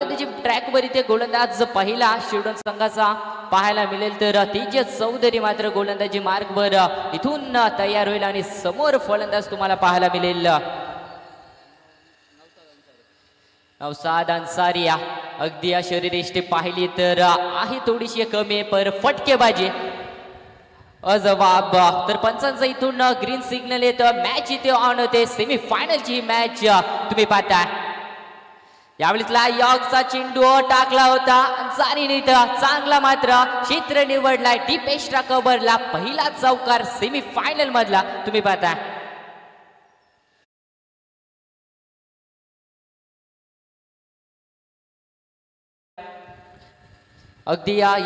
त्याची ट्रॅकवर इथे गोलंदाज पहिला शिवडन संघाचा पाहायला मिळेल तर तेजस चौधरी मात्र गोलंदाजी मार्गवर इथून तयार होईल आणि समोर फलंदाज तुम्हाला पाहायला मिळेल नौसाद अन्सारिया। अगदी या शरीरयष्टी पाहिली तर आहे थोडीशी कमी पर फटकेबाजी अजवाब तर पंचांचा इथून ग्रीन सिग्नल येतं मॅच इथे ऑन होते सेमीफायनलची मॅच तुम्ही पाहताय यावेळीतला यॉर्कचा चेंडू टाकला होता अन्सारीने चांगला मात्र क्षेत्र निवडलाय डीप एक्स्ट्रा कव्हरला पहिला चौकार सेमीफायनल मधला तुम्ही पाहताय अगदी या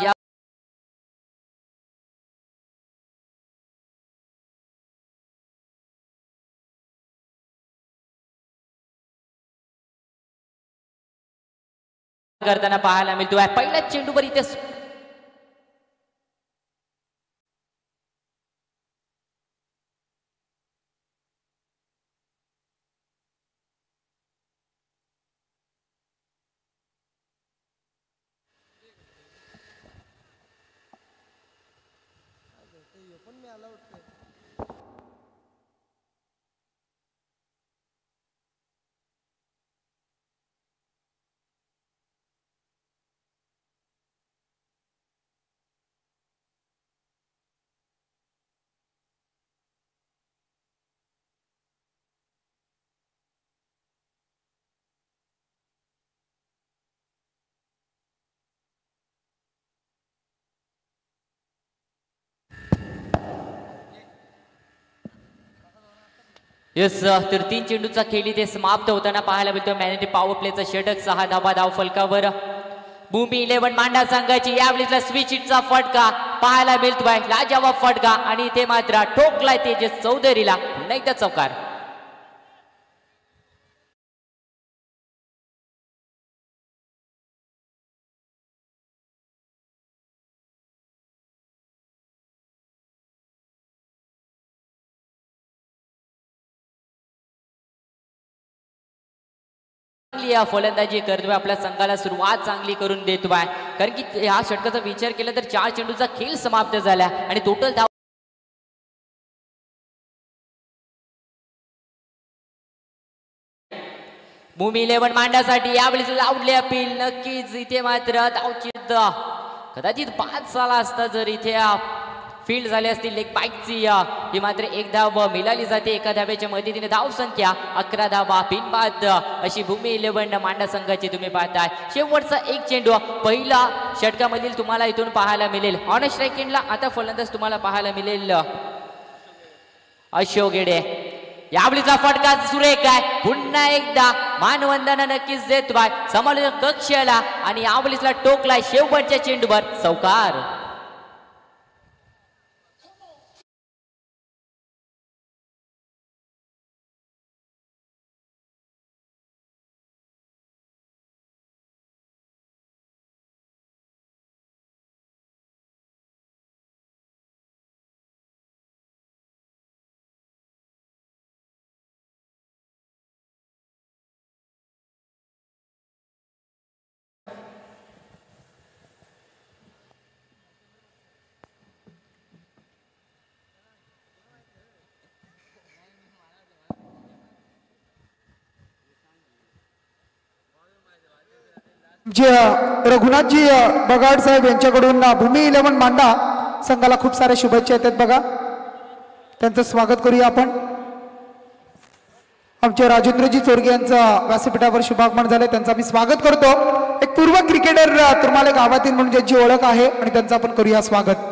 करताना पाहायला मिळतोय पहिल्याच चेंडूवर इथे यस तर 3 चेंडूचा खेळ इथे समाप्त होताना पाहायला मिळतो मॅनेटी पॉवर प्लेचा षटक 6 धावा धाव फलकावर भूमी 11 मांडा संघाची यावेळीचा स्विच हिटचा फटका पाहायला मिळतोय लाजवाब फटका आणि इथे मात्र ठोकलाय तेजस चौधरीला पुन्हा एकदा चौकार फलंदाजी करतोय आपल्या संघाला सुरुवात चांगली करून देतोय कारण की या षटकाचा विचार केला तर 4 चेंडूचा खेळ समाप्त झाला आणि टोटल धाव भूमी 11 मांडण्यासाठी यावेळी लावले अपील नक्कीच इथे मात्र धावचित कदाचित 5 झाला असता जर इथे फील्ड झाले असतील लेग बाईकची ही मात्र एक धाव मिळाली जाते एका धाव्याच्या मदतीने धाव संख्या 11 धावा बिनबाद अशी भूमी 11 मांडा संघाची तुम्ही पाहताय शेवटचा एक चेंडू पहिला षटकामधील तुम्हाला इथून पाहायला मिळेल ऑन स्ट्राइक एंडला आता फलंदाज तुम्हाला पाहायला मिळेल अशोक गेडे यावेळीचा फटका सुरेख आहे पुन्हा एकदा मानवंदना नक्कीच देतोय समालोचक कक्षाला आणि यावेळीचा टोकलाय शेवटच्या चेंडूवर चौकार जे रघुनाथजी बगाड साहेब यांच्याकडून भूमी 11 मांडा संघाला खूप सारे शुभेच्छा येतात बघा त्यांचं स्वागत करूया आपण आमचे राजेंद्रजी चोरगे यांचं व्यासपीठावर शुभागमन झाले त्यांचं मी स्वागत करतो एक पूर्व क्रिकेटर तुम्हाला गावातील म्हणून ज्यांची ओळख आहे आणि त्यांचं आपण करूया स्वागत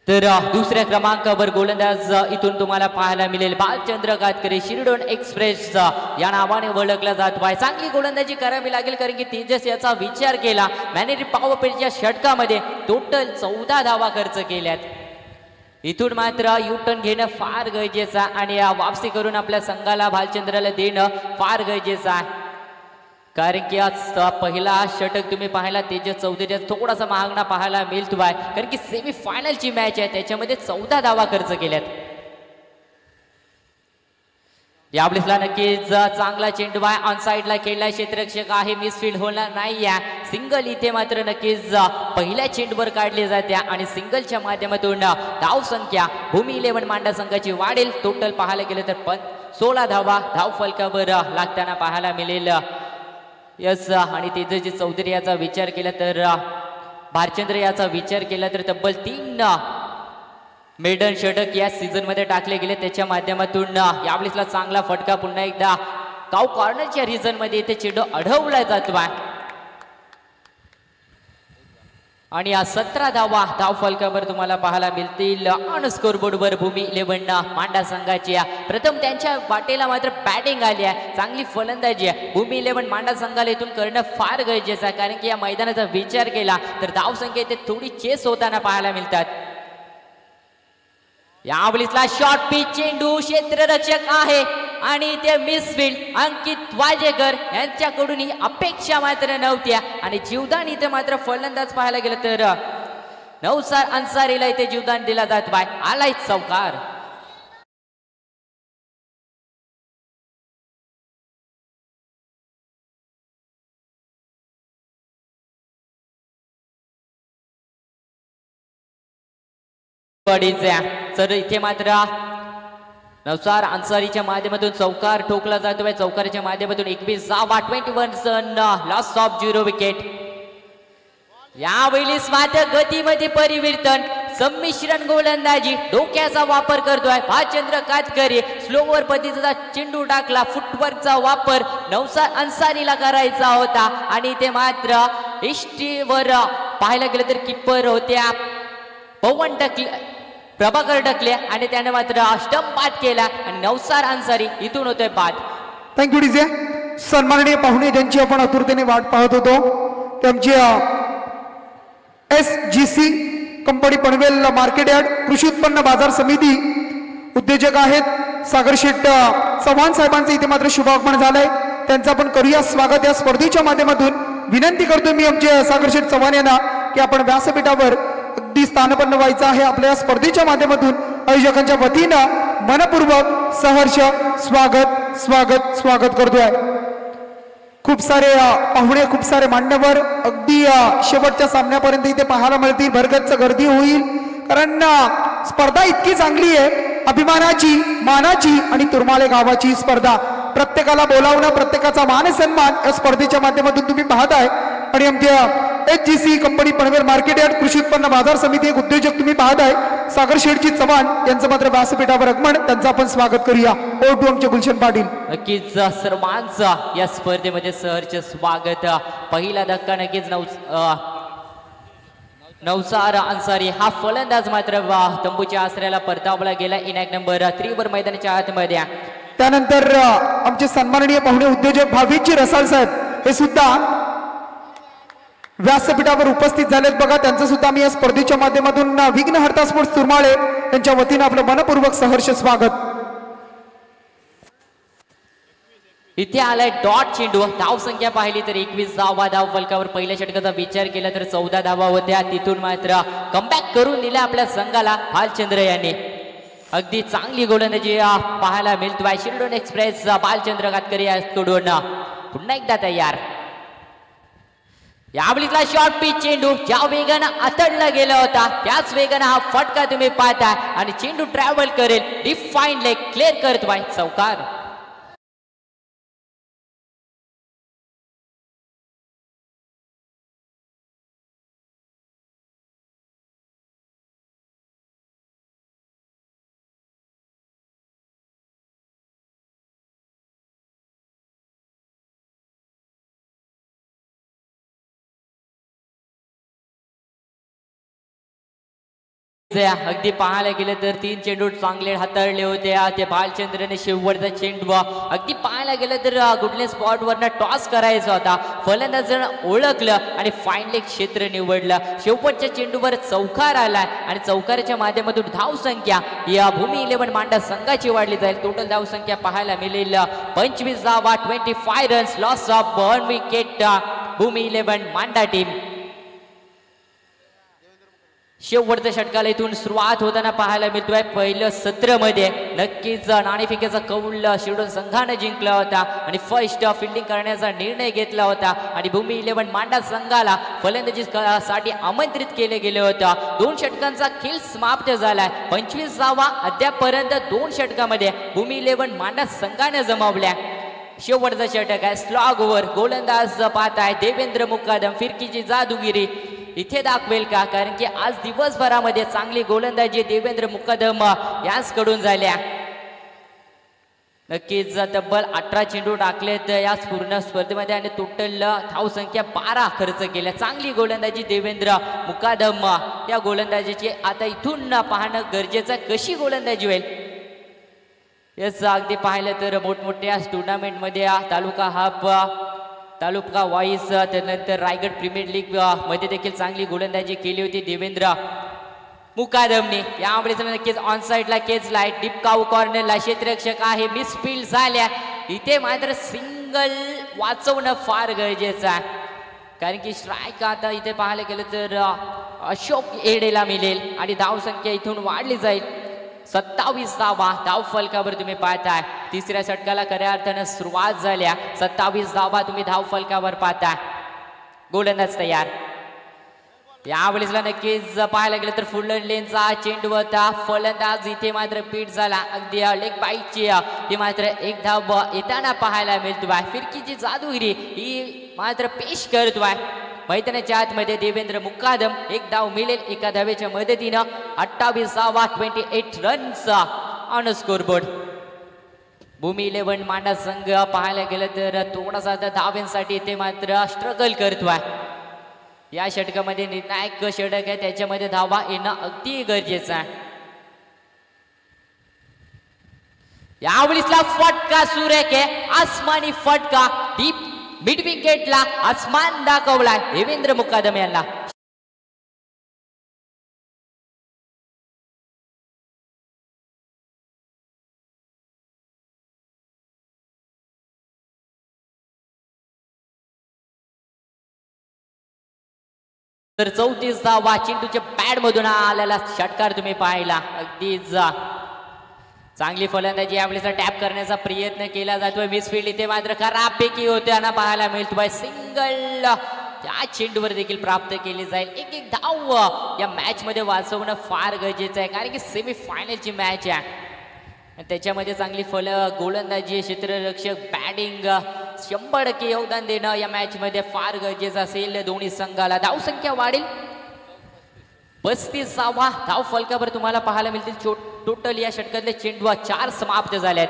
तर दुसऱ्या क्रमांकावर गोलंदाज इथून तुम्हाला पाहायला मिळेल बालचंद्र कातकरी शिरडोन एक्सप्रेस या नावाने ओळखला जातो आहे चांगली गोलंदाजी करावी लागेल कारण की तेजस याचा विचार केला मॅनेरी पॉवर प्लेच्या षटकामध्ये टोटल 14 धावा खर्च केल्यात इथून मात्र युटर्न घेणं फार गरजेचं आणि वापसी करून आपल्या संघाला भालचंद्रला देणं फार गरजेचं आहे कारण की आज पहिला षटक तुम्ही पाहिला तेजस चौधरी थोडासा महागणा पाहायला मिळतोय कारण की सेमी फायनलची मॅच आहे त्याच्यामध्ये 14 धावा खर्च केल्यात यावेळेसला नक्कीच चांगला चेंडू आहे, ऑन साइडला खेळला क्षेत्ररक्षक आहे, मिसफील्ड होणार नाही. सिंगल इथे मात्र नक्कीच पहिल्या चेंडूवर काढली जाते आणि सिंगलच्या माध्यमातून धाव संख्या भूमी 11 मांडा संघाची वाढेल. टोटल पाहायला गेलं तर 16 धावा धाव फलकावर लागताना पाहायला मिळेल. यस, आणि तेजस्वी चौधरी याचा विचार केला तर भारचंद्र याचा विचार केला तर तब्बल 3 मेडन षटक या सीझन मध्ये टाकले गेले. त्याच्या माध्यमातून यावेळेसला चांगला फटका पुन्हा एकदा काव कॉर्नरच्या रिजन मध्ये इथे चेंडू अडवला जातोय आणि या 17 धावा धाव फलकावर तुम्हाला पाहायला मिळतील. ऑन स्कोरबोर्डवर भूमी 11 मांडा संघाची प्रथम त्यांच्या वाटेला मात्र बॅटिंग आली आहे, चांगली फलंदाजी आहे. भूमी 11 मांडा संघाला इथून करणं फार गरजेचं आहे, कारण की या मैदानाचा विचार केला तर धाव संख्या इथे थोडी चेस होताना पाहायला मिळतात. यावेळेसला शॉर्ट पिच चेंडू, क्षेत्ररक्षक आहे आणि ते मिसफील्ड अंकित वाजेकर यांच्याकडून ही अपेक्षा मात्र नव्हती आणि जीवदान इथे मात्र फलंदाज पाहायला गेलं तर नौसार अन्सारीला इथे जीवदान दिला जात बाय. आलाय चौकार. तर इथे मात्र नवसार अन्सारीच्या माध्यमातून चौकार ठोकला जातोय. चौकाराच्या माध्यमातून 21 धावा 21 रन, लॉस ऑफ 0 विकेट. यावेळी मात्र गतीमध्ये परिवर्तन, संमिश्रण गोलंदाजी, डोक्याचा वापर करतोय भालचंद्र कातकरी. स्लोवर पद्धतीचा चेंडू टाकला, फुटवर्कचा वापर नवसार अन्सारीला करायचा होता आणि ते मात्र इष्टीवर पाहायला गेलं तर किपर होत्या पवन प्रभाकर टकले आणि त्याने मात्र स्टंप बाद केला आणि नवसार अन्सारी इथून होतोय बाद. Thank you DJ. सन्माननीय पाहुणे ज्यांची आपण आतुरतेने वाट पाहत होतो त्यांची SGC company Panvel market yard कृषी उत्पन्न बाजार समिती उद्योजक आहेत सागर शेठ चव्हाण साहेबांचे इथे मात्र शुभागमन झालंय. त्यांचं आपण करूया स्वागत या स्पर्धेच्या माध्यमातून. विनंती करतो मी आमचे सागर शेठ चव्हाण यांना की आपण व्यासपीठावर अगदी स्थानपन्न व्हायचं आहे. आपल्या स्पर्धेच्या माध्यमातून आयोजकांच्या वतीनं मनपूर्वक सहर्ष स्वागत स्वागत स्वागत करतोय. खूप सारे पाहुणे, खूप सारे मान्यवर अगदी शेवटच्या सामन्यापर्यंत इथे पाहायला मिळतील. भरगच्च गर्दी होईल कारण स्पर्धा इतकी चांगली आहे, अभिमानाची, मानाची आणि तुरमाले गावाची स्पर्धा. प्रत्येकाला बोलावणं, प्रत्येकाचा मान सन्मान या स्पर्धेच्या माध्यमातून तुम्ही पाहताय आणि आमच्या SGC company Panvel market yard कृषी उत्पन्न बाजार समिती एक उद्योजक तुम्ही पाहताय सागर शेठजी चव्हाण यांचं मात्र व्यासपीठावर आगमन. त्यांचं आपण स्वागत करूया. ओ टू आमचे गुलशन पाटील. नक्कीच सर्वांचं या स्पर्धेमध्ये सहर्ष स्वागत. पहिला धक्का नक्कीच नवसार अन्सारी हा फलंदाज मात्र तंबूच्या आश्रयाला परतावला गेला. इनॅक्ट नंबर 3 वर मैदानाच्या आतमध्ये. त्यानंतर आमचे सन्माननीय पाहुणे उद्योजक भाविकजी रसाळ साहेब हे सुद्धा व्यासपीठावर उपस्थित झालेत. बघा त्यांचं सुद्धा मी या स्पर्धेच्या माध्यमातून विघ्नहर्ता स्पोर्ट्स तुरमाळे यांच्या वतीनं आपलं मनपूर्वक सहर्ष स्वागत. इथे आलाय डॉट चेंडू. धाव संख्या पाहिली तर 21 धावा धाव फलकावर. पहिल्या षटकाचा विचार केला तर 14 धावा होत्या. तिथून मात्र कमबॅक करून दिला आपल्या संघाला भालचंद्र यांनी. अगदी चांगली गोलंदाजी पाहायला मिळतोय. शिरडोन एक्सप्रेस भालचंद्र कातकरी याकडून पुन्हा एकदा तयार. यावेळीला शॉर्ट पिच चेंडू ज्या वेगानं आतडला गेला होता त्याच वेगानं हा फटका तुम्ही पाहताय आणि चेंडू ट्रॅव्हल करेल. डिफाईन लेग क्लिअर करतोय चौकार. अगदी पाहायला गेलं तर 3 चेंडू चांगले हाताळले होते ते भालचंद्रने. शेवटचा चेंडू अगदी पाहायला गेलं तर गुडले स्पॉट वरनं टॉस करायचा होता. फलंदाजानं ओळखलं आणि फाईनल क्षेत्र निवडलं. शेवटच्या चेंडूवर चौकार आलाय आणि चौकाराच्या माध्यमातून धाव संख्या या भूमी 11 मांडा संघाची वाढली जाईल. टोटल धाव संख्या पाहायला मिळेल 25 धावा 25 रन्स, लॉस ऑफ 1 विकेट भूमी 11 मांडा टीम. शेवटच्या षटकाला इथून सुरुवात होताना पाहायला मिळतोय. पहिलं सत्रामध्ये नक्कीच नाणेफेकीचा कौल शिरडोन संघाने जिंकला होता आणि फर्स्ट फिल्डिंग करण्याचा निर्णय घेतला होता आणि भूमी 11 मांडा संघाला फलंदाजीसाठी आमंत्रित केले गेले होतं. 2 षटकांचा खेळ समाप्त झालाय. 25वा अद्यापर्यंत 2 षटकामध्ये भूमी 11 मांडा संघाने जमावल्या. शेवटचा षटक आहे. स्लॉग ओव्हर गोलंदाज पाहत आहे देवेंद्र मुकादम. फिरकीची जादूगिरी इथे दाखवेल का? कारण की आज दिवसभरामध्ये चांगली गोलंदाजी देवेंद्र मुकादम यांच्याकडून झाल्या. नक्कीच तब्बल 18 चेंडू टाकलेत या पूर्ण स्पर्धेमध्ये आणि टोटल धावसंख्या 12 खर्च केल्या. चांगली गोलंदाजी देवेंद्र मुकादम या गोलंदाजीची आता इथून पाहणं गरजेचं. कशी गोलंदाजी होईल याचं अगदी पाहिलं तर मोठमोठ्या टुर्नामेंटमध्ये तालुका हाफ तालुका वाईज त्यानंतर रायगड प्रीमियर लीग मध्ये देखील चांगली गोलंदाजी केली होती देवेंद्र मुकादमने. यावेळेस नक्कीच ऑन साइडला केज लाईट डीप काऊ कॉर्नरला क्षेत्ररक्षक आहे. मिसफील्ड झाल्या. इथे मात्र सिंगल वाचवणं फार गरजेचं आहे कारण की स्ट्राईक आता इथे पाहायला गेलं तर अशोक एडेला मिळेल आणि धावसंख्या इथून वाढली जाईल. 27 धावा धाव फलकावर तुम्ही पाहताय. तिसऱ्या षटकाला खऱ्या अर्थानं सुरुवात झाल्या. 27 धावा तुम्ही धाव फलकावर पाहताय. गोलंदाज तयार. यावेळेस नक्कीच पाहायला गेलं तर फुल लेनचा चेंडू होता. फलंदाज इथे मात्र पीठ झाला. अगदी लेग बाईकची ही मात्र एक धाव येताना पाहायला मिळतोय. फिरकीची जादूगिरी ही मात्र पेश करतोय. मैदानाच्या आतमध्ये देवेंद्र मुकादम. एक धाव मिळेल एका धावेच्या मदतीनं. 28 धावा 28 रन्स ऑन स्कोरबोर्ड. भूमी 11 मांडा संघ पाहायला गेलं तर थोडासा धाव्यांसाठी इथे मात्र स्ट्रगल करतोय. या षटकामध्ये निर्णायक षटक आहे. त्याच्यामध्ये धावा येणं अगदी गरजेचं आहे. यावेळीसला फटका सुरेख आहे. आसमानी फटका डीप मिड विकेटला आसमान दाखवलाय देवेंद्र मुकादम यांना. तर 34 धावा चिंटूच्या पॅड मधून आलेला षटकार तुम्ही पाहिला. अगदीच चांगली फलंदाजी यावेळेस टॅप करण्याचा प्रयत्न केला जातोय. मिसफील्ड इथे मात्र खराबपैकी होताना पाहायला मिळतोय. सिंगल त्या चेंडूवर देखील प्राप्त केली जाईल. एक धाव या मॅच मध्ये वाचवणं फार गरजेचं आहे कारण की सेमी फायनलची मॅच आहे. त्याच्यामध्ये चांगली गोलंदाजी क्षेत्ररक्षक बॅटिंग 100% योगदान देणं या मॅच मध्ये फार गरजेचं असेल. दोन्ही संघाला धावसंख्या वाढेल. 35वा धाव फलकावर तुम्हाला पाहायला मिळतील. टोटल या षटकातले चेंडू 4 समाप्त झाल्यात.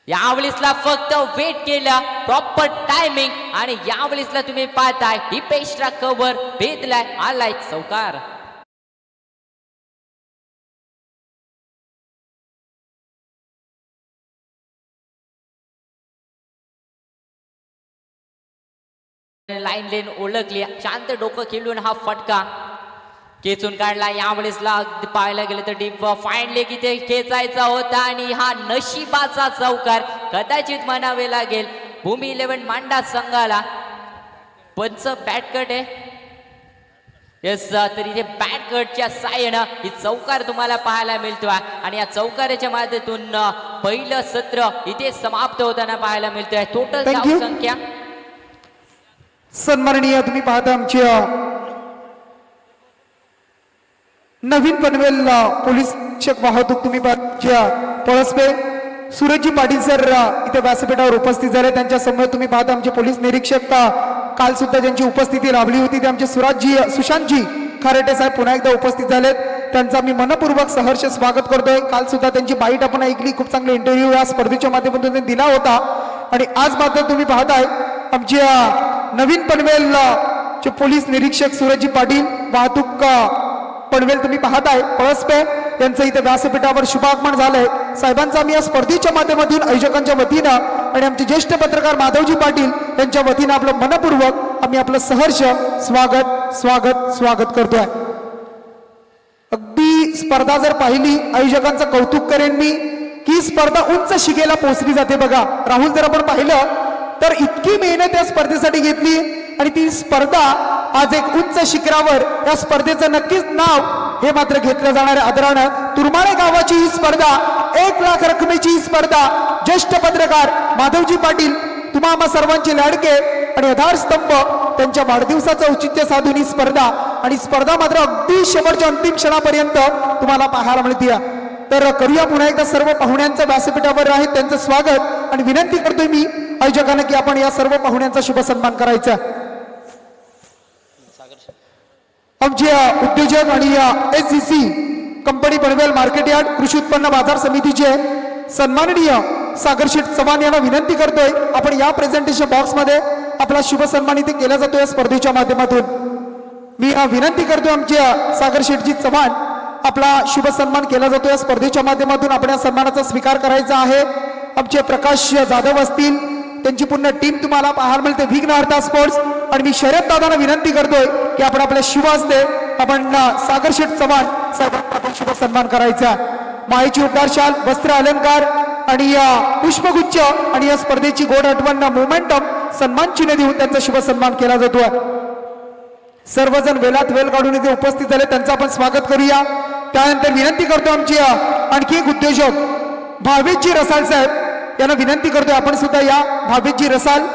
यावेळेसला फक्त वेट केलं प्रॉपर टायमिंग आणि यावेळेसला तुम्ही पाहताय डिपेस्ट्रा कव्हर भेदलाय आलाय चौकार. लाईन लेन ओळखली. शांत डोकं खेळून हा फटका खेचून काढला. यावेळेसला पाहायला गेलं तर डीप फाईनली किती खेचायचा होता आणि हा नशिबाचा चौकार कदाचित म्हणावे लागेल भूमी 11 मांडा संघाला. पंच बॅटकट आहे. येस तरी इथे बॅटकटच्या साह्यानं ही चौकार तुम्हाला पाहायला मिळतो आणि या चौकाराच्या माध्यमातून पहिलं सत्र इथे समाप्त होताना पाहायला मिळतोय. टोटल धावसंख्या सन्माननीय तुम्ही पाहता आमच्या नवीन पनवेल पोलीस वाहतूक तुम्ही पाहता पळसपे सूरजजी पाटील सर इथे व्यासपीठावर उपस्थित झाले. त्यांच्या समोर तुम्ही पाहता आमचे पोलीस निरीक्षक काल सुद्धा ज्यांची उपस्थिती लाभली होती ते आमचे सुशांतजी खारेटे साहेब पुन्हा एकदा उपस्थित झालेत. त्यांचा मी मनपूर्वक सहर्ष स्वागत करतोय. काल सुद्धा त्यांची बाईट आपण ऐकली. खूप चांगले इंटरव्ह्यू या स्पर्धेच्या माध्यमातून त्यांनी दिला होता आणि आज मात्र तुम्ही पाहताय आमच्या नवीन पनवेल चे पोलीस निरीक्षक सूरजजी पाटील वाहतूक पनवेल तुम्ही पाहताय पळसपे यांचं इथे व्यासपीठावर शुभागमन झालंय. साहेबांचा आम्ही या स्पर्धेच्या माध्यमातून आयोजकांच्या वतीनं आणि आमचे ज्येष्ठ पत्रकार माधवजी पाटील यांच्या वतीनं आपलं मनपूर्वक आम्ही आपलं सहर्ष स्वागत स्वागत स्वागत करतोय. अगदी स्पर्धा जर पाहिली आयोजकांचं कौतुक करेन मी की स्पर्धा उंच शिगेला पोहोचली जाते. बघा राहुल जर आपण पाहिलं तर इतकी मेहनत या स्पर्धेसाठी घेतली आणि ती स्पर्धा आज एक उंच शिखरावर या स्पर्धेचं नक्कीच नाव हे मात्र घेतलं जाणार आहे आदरानं. तुरमाळे गावाची ही स्पर्धा, 1 लाख रकमेची ही स्पर्धा. ज्येष्ठ पत्रकार माधवजी पाटील, तुम्हा सर्वांचे लाडके आणि आधारस्तंभ, त्यांच्या वाढदिवसाचं औचित्य साधून ही स्पर्धा, आणि स्पर्धा मात्र अगदी शेवटच्या अंतिम क्षणापर्यंत तुम्हाला पाहायला मिळते. तर करूया पुन्हा एकदा सर्व पाहुण्यांचं व्यासपीठावर आहे त्यांचं स्वागत, आणि विनंती करतोय मी आयोजकांना की आपण या सर्व पाहुण्यांचा शुभ सन्मान करायचा. आमचे उद्योजक आणि SCC company Panvel market yard कृषी उत्पन्न बाजार समितीचे सन्माननीय सागरशेठ चव्हाण यांना विनंती करतोय आपण या प्रेझेंटेशन बॉक्स मध्ये आपला शुभ सन्मान इथे केला जातोय या स्पर्धेच्या माध्यमातून. मी विनंती करतोय आमच्या सागरशेठजी चव्हाण, आपला शुभ सन्मान केला जातो या स्पर्धेच्या माध्यमातून. आपण या सन्मानाचा स्वीकार करायचा आहे. आमचे प्रकाश जाधव असतील, त्यांची पूर्ण टीम तुम्हाला पाहायला मिळते विघ्नहर्ता स्पोर्ट्स. आणि मी शरद दादांना विनंती करतोय की आपण आपल्या शुभ हस्ते आपण सागरशेठ चव्हाण साहेबांना आपण शुभ सन्मान करायचा. मायेची उड्डार शाल, वस्त्र अलंकार आणि पुष्पगुच्छ आणि या स्पर्धेची गोड आठवण मोमेंटम सन्मान चिन्ह देऊन त्यांचा शुभ सन्मान केला जातो. सर्वजण वेळात वेळ काढून इथे उपस्थित झाले, त्यांचं आपण स्वागत करूया. त्यानंतर विनंती करतो आमची आणखी एक उद्योजक भावेशजी रसाल साहेब यांना विनंती करतोय आपण सुद्धा या भावेशजी रसाल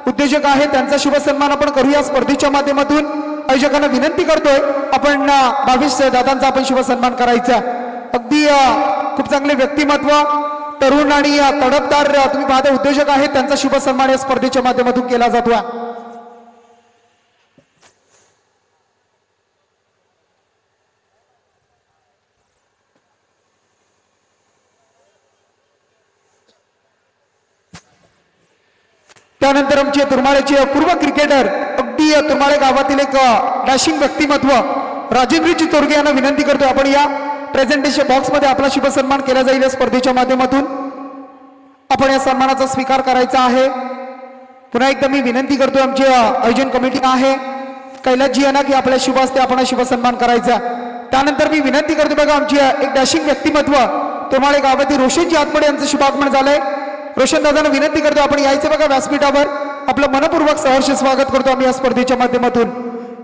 उद्योजक आहे, त्यांचा शुभ सन्मान आपण करूया स्पर्धेच्या माध्यमातून. आयोजकांना विनंती करतोय आपण भावेश दादांचा आपण शुभ सन्मान करायचा. अगदी खूप चांगले व्यक्तिमत्व, तरुण आणि तडफदार तुम्ही पाहता उद्योजक आहेत, त्यांचा शुभ सन्मान या स्पर्धेच्या माध्यमातून केला जातो. त्यानंतर आमचे तुरमाळेचे पूर्व क्रिकेटर, अगदी तुरमाळे गावातील एक डॅशिंग व्यक्तिमत्व राजेंद्र चितोरगे यांना विनंती करतो आपण या प्रेझेंटेशन बॉक्स मध्ये आपला शुभ सन्मान केला जाईल या स्पर्धेच्या माध्यमातून. आपण या सन्मानाचा स्वीकार करायचा आहे. पुन्हा एकदा मी विनंती करतो आमची आयोजन कमिटी आहे कैलासजी यांना की आपल्या शुभ हस्ते आपण शुभ सन्मान करायचा. त्यानंतर मी विनंती करतो बघा आमची एक डॅशिंग व्यक्तिमत्व तुरमाळे गावातील रोशनजी आतमडे यांचं शुभ आगमन झालंय. रोशन दादांना विनंती करतो आपण यायचं बघा व्यासपीठावर. आपलं मनपूर्वक सहर्ष स्वागत करतो आम्ही या स्पर्धेच्या माध्यमातून,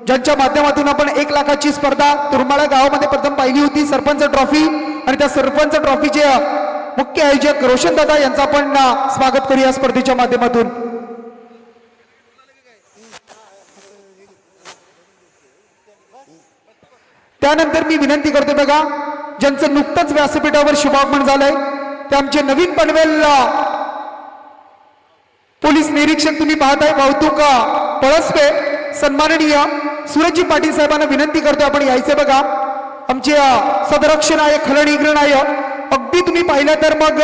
ज्यांच्या माध्यमातून आपण 1 लाखाची स्पर्धा तुरमाळा गावामध्ये प्रथम पाहिली होती, सरपंच ट्रॉफी. आणि त्या सरपंच ट्रॉफीचे मुख्य आयोजक रोशन दादा यांचं आपण स्वागत करूया स्पर्धेच्या माध्यमातून. त्यानंतर मी विनंती करतो बघा ज्यांचं नुकतंच व्यासपीठावर शुभागमन झालंय ते आमचे नवीन पनवेल पोलीस निरीक्षक तुम्ही पाहताय वाहतूक पळसपे सन्माननीय सूरजजी पाटील साहेबांना विनंती करतो आपण यायचे बघा. आमचे सदरक्षण आहे, खलनिग्रहण आहे. अगदी तुम्ही पाहिलं तर मग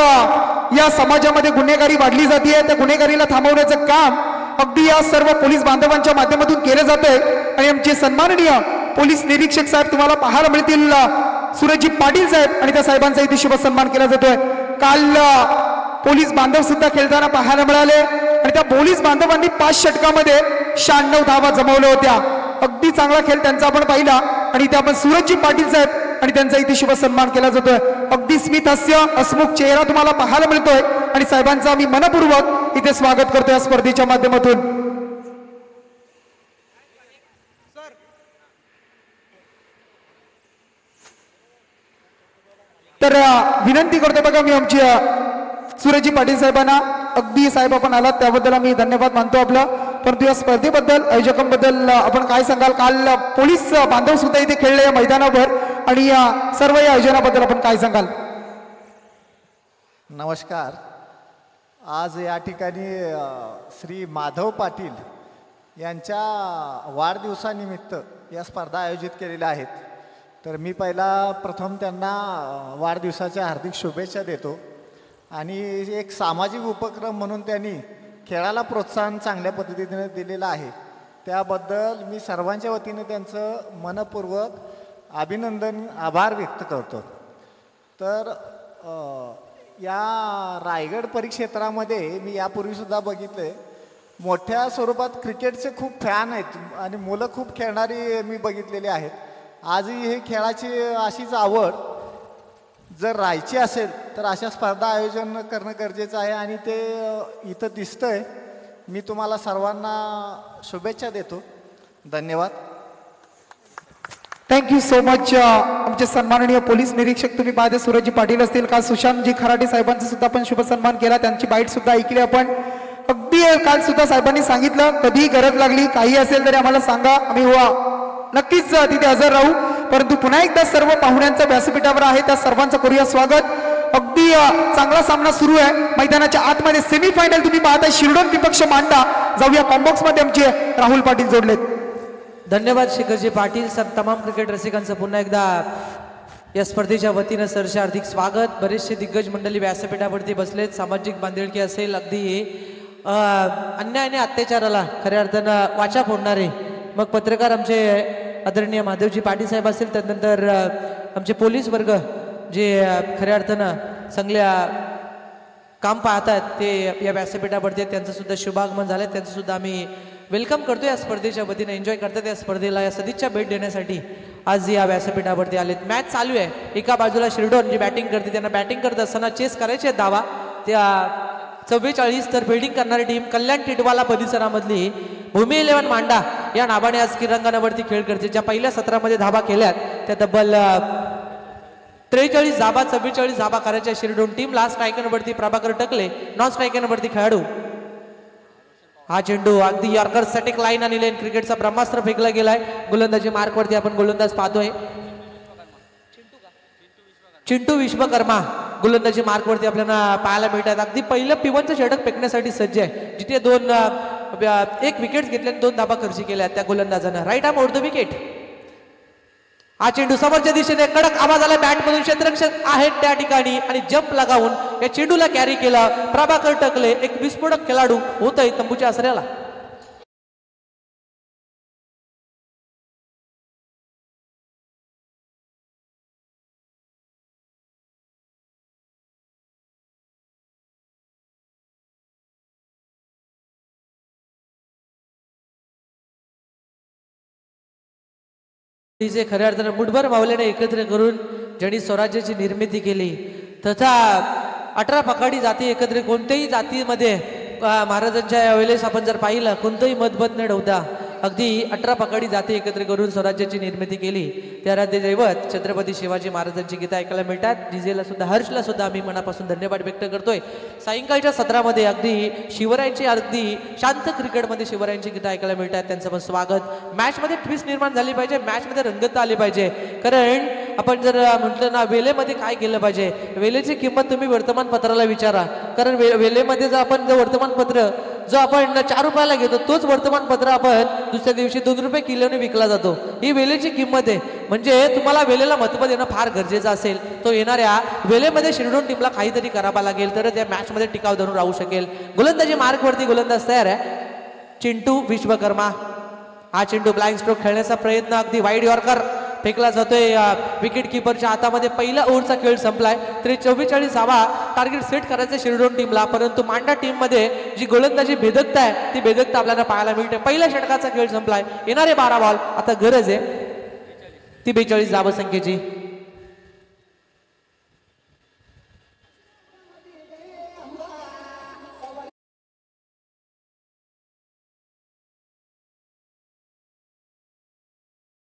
या समाजामध्ये गुन्हेगारी वाढली जाते, त्या गुन्हेगारीला थांबवण्याचं काम अगदी या सर्व पोलीस बांधवांच्या माध्यमातून केलं जातंय. आणि आमचे सन्माननीय पोलीस निरीक्षक साहेब तुम्हाला पाहायला मिळतील सूरजजी पाटील साहेब, आणि त्या साहेबांचा इथे शुभ सन्मान केला जातोय. काल पोलीस बांधव सुद्धा खेळताना पाहायला मिळाले, आणि त्या पोलीस बांधवांनी 5 षटकामध्ये 96 धावा जमवल्या होत्या. अगदी चांगला खेळ त्यांचा आपण पाहिला, आणि ते आपण सूरजजी पाटील साहेब आणि त्यांचा इथे शुभ सन्मान केला जातोय. अगदी स्मित हास्य, हसमुख चेहरा तुम्हाला पाहायला मिळतोय, आणि साहेबांचं आम्ही मनपूर्वक इथे स्वागत करतोय या स्पर्धेच्या माध्यमातून. तर विनंती करतो बघा मी आमची सूरजजी पाटील साहेबांना, अगदी साहेब आपण आलात त्याबद्दल आम्ही धन्यवाद मानतो आपलं. परंतु या स्पर्धेबद्दल आयोजकांबद्दल आपण काय सांगाल? काल पोलीस बांधव सुद्धा इथे खेळले या मैदानावर, आणि सर्व या आयोजनाबद्दल आपण काय सांगाल? नमस्कार. आज या ठिकाणी श्री माधव पाटील यांच्या वाढदिवसानिमित्त या स्पर्धा आयोजित केलेल्या आहेत. तर मी प्रथम त्यांना वाढदिवसाच्या हार्दिक शुभेच्छा देतो. आणि एक सामाजिक उपक्रम म्हणून त्यांनी खेळाला प्रोत्साहन चांगल्या पद्धतीने दिलेलं आहे, त्याबद्दल मी सर्वांच्या वतीने त्यांचं मनपूर्वक अभिनंदन, आभार व्यक्त करतो. तर या रायगड परिक्षेत्रामध्ये मी यापूर्वीसुद्धा बघितले मोठ्या स्वरूपात क्रिकेटचे खूप फॅन आहेत, आणि मुलं खूप खेळणारी मी बघितलेली आहेत. आजही हे खेळाची अशीच आवड जर राहायची असेल तर अशा स्पर्धा आयोजन करणं गरजेचं आहे, आणि ते इथं दिसतंय. मी तुम्हाला सर्वांना शुभेच्छा देतो. धन्यवाद. Thank you so much. आमचे सन्माननीय पोलीस निरीक्षक तुम्ही पाहते सूरजजी पाटील असतील का सुशांतजी खराटे साहेबांचा सुद्धा आपण शुभ सन्मान केला, त्यांची बाईट सुद्धा ऐकली आपण. अगदी काल सुद्धा साहेबांनी सांगितलं कधी गरज लागली काही असेल तरी आम्हाला सांगा, आम्ही नक्कीच तिथे हजर राहू. परंतु पुन्हा एकदा सर्व पाहुण्यांचं व्यासपीठावर आहे त्या सर्वांचं करूया स्वागत. अगदी चांगला सामना सुरू आहे मैदानाच्या आतमध्ये. सेमीफायनल तुम्ही पाहताय शिरडोन विपक्ष मांडा. जाऊया कॉम्बॉक्स मध्ये आमचे राहुल पाटील जोडलेत. धन्यवाद शिखरजी पाटील सर. तमाम क्रिकेट रसिकांचं पुन्हा एकदा या स्पर्धेच्या वतीनं सरचे हार्दिक स्वागत. बरेचसे दिग्गज मंडळी व्यासपीठावरती बसलेत. सामाजिक बांधिलकी असेल, अगदी अन्याय आणि अत्याचाराला खऱ्या अर्थानं वाचा फोडणारे मग पत्रकार आमचे आदरणीय माधवजी पाटील साहेब असतील, त्यानंतर आमचे पोलीस वर्ग जे खऱ्या अर्थानं चांगल्या काम पाहतात ते या व्यासपीठावरती त्यांचं सुद्धा शुभागमन झालं. त्यांचं सुद्धा आम्ही वेलकम करतो या स्पर्धेच्या वतीनं. एन्जॉय करतात या स्पर्धेला, या सदिच्छा भेट देण्यासाठी आज या व्यासपीठावरती आलेत. मॅच चालू आहे. एका बाजूला शिरडोन जी बॅटिंग करते, त्यांना बॅटिंग करत असताना चेस करायचे धावा. त्या 44 तर फिल्डिंग करणारी टीम कल्याण टिटवाला परिसरामधली भूमी 11 मांडा या नावाने आज क्रीडांगणावरती खेळ करते. ज्या पहिल्या सत्रामध्ये धावा केल्यात त्या तब्बल 43 धाबा 44 धाबा करायच्या शिरडोन टीमला. स्ट्रायकरवरती प्रभाकर टकले, नॉन स्ट्रायकरवरती खेळाडू. हा चेंडू अगदी यॉर्कर सॅटिक लाईन आणि लेन क्रिकेटचा ब्रह्मास्त्र फेकला गेलाय. गोलंदाजी मार्कवरती आपण गोलंदाज पाहतोय चिंटू विश्वकर्मा. गोलंदाजी मार्कवरती आपल्याला पाहायला मिळतात. अगदी पहिलं पिवनचं षटक फेकण्यासाठी सज्ज आहे, जिथे एक विकेट घेतल्या 2 धाबा खर्ची केल्या त्या गोलंदाजानं. Right arm over the wicket. हा चेंडू समोरच्या दिशेने कडक आवाज आला बॅटमधून. क्षेत्ररक्षक आहेत त्या ठिकाणी आणि जंप लगावून या चेंडूला कॅरी केला प्रभाकर टकले. एक विस्फोटक खेळाडू होत आहे तंबूच्या आसऱ्याला. जे खऱ्या अर्थानं मुठभर मावल्याने एकत्र करून ज्यांनी स्वराज्याची निर्मिती केली, तथा 18 पकाडी जाती एकत्र, कोणत्याही जातीमध्ये महाराजांच्या वेळेस आपण जर पाहिलं कोणतंही मतभेद न ठेवता अगदी 18 पकाडी जाती एकत्र करून स्वराज्याची निर्मिती केली. त्या राज्य दैवत छत्रपती शिवाजी महाराजांची गीतं ऐकायला मिळतात. डीजेला सुद्धा हर्षला सुद्धा आम्ही मनापासून धन्यवाद व्यक्त करतोय. सायंकाळच्या सत्रामध्ये अगदी शिवरायांची अगदी शांत क्रिकेटमध्ये शिवरायांची गीतं ऐकायला मिळतात. त्यांचं पण स्वागत. मॅचमध्ये ट्विस्ट निर्माण झाली पाहिजे, मॅचमध्ये रंगत आली पाहिजे. कारण आपण जर म्हटलं ना वेलेमध्ये काय केलं पाहिजे, वेलेची किंमत तुम्ही वर्तमानपत्राला विचारा. कारण वेलेमध्ये जर आपण वर्तमानपत्र जो आपण 4 रुपयाला घेतो तोच वर्तमानपत्र आपण दुसऱ्या दिवशी 2 रुपये किलोने विकला जातो. ही वेलेची किंमत आहे. म्हणजे तुम्हाला वेलेला महत्त्व देणं फार गरजेचं असेल. तो येणाऱ्या वेलेमध्ये शिरडोन टीमला काहीतरी करावा लागेल तरच या मॅचमध्ये टिकाव धरून राहू शकेल. गोलंदाजी मार्कवरती गोलंदाज तयार आहे चिंटू विश्वकर्मा. हा चेंडू ब्लाइंड स्ट्रोक खेळण्याचा प्रयत्न, अगदी वाईड यॉर्कर फेकला जातोय विकेट किपरच्या हातामध्ये. पहिला ओव्हरचा खेळ संपलाय. 44 धावा टार्गेट सेट करायचं शिरडोन टीमला. परंतु मांडा टीम मध्ये जी गोलंदाजी भेदकता आहे ती भेदकता आपल्याला पाहायला मिळते. पहिल्या षटकाचा खेळ संपलाय. येणारे 12 बॉल. आता गरज आहे ती 42 धावा संख्येची.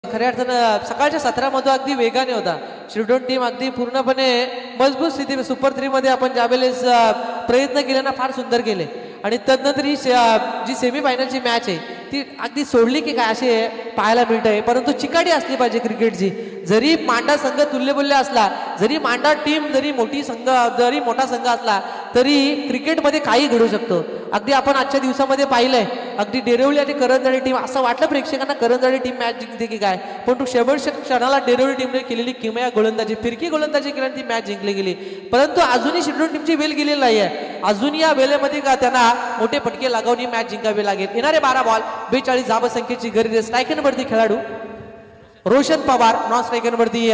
खऱ्या अर्थानं सकाळच्या सत्रामध्ये अगदी वेगाने होता शिरडोन टीम. अगदी पूर्णपणे मजबूत स्थिती सुपर 3 मध्ये आपण ज्यावेळेस प्रयत्न केले ना फार सुंदर केले. आणि तदनंतर ही जी सेमीफायनलची मॅच आहे ती अगदी सोडली की काय असे पाहायला मिळतंय. परंतु चिकाटी असली पाहिजे क्रिकेटची. जरी मांडा संघ तुल्यबुल्य असला, जरी मांडा टीम जरी मोठा संघ असला तरी क्रिकेटमध्ये काही घडू शकतो. अगदी आपण आजच्या दिवसामध्ये पाहिलंय अगदी डेरवली आणि करंजाडी टीम, असं वाटलं प्रेक्षकांना करंजाडी टीम मॅच जिंकते की काय, पण शेवटच्या क्षणाला डेरवली टीमने केलेली किमया गोलंदाजी, फिरकी गोलंदाजी केल्याने ती मॅच जिंकली गेली. परंतु अजूनही शिरडोन टीमची वेल गेलेली नाही आहे. अजून या वेळेमध्ये का त्यांना मोठे फटके लागवून ही मॅच जिंकावी लागेल. येणारे 12 बॉल 42 धावा संख्येची गरज आहे. स्ट्रायकरवरती खेळाडू रोशन पवार, नॉन स्ट्रायकरवरती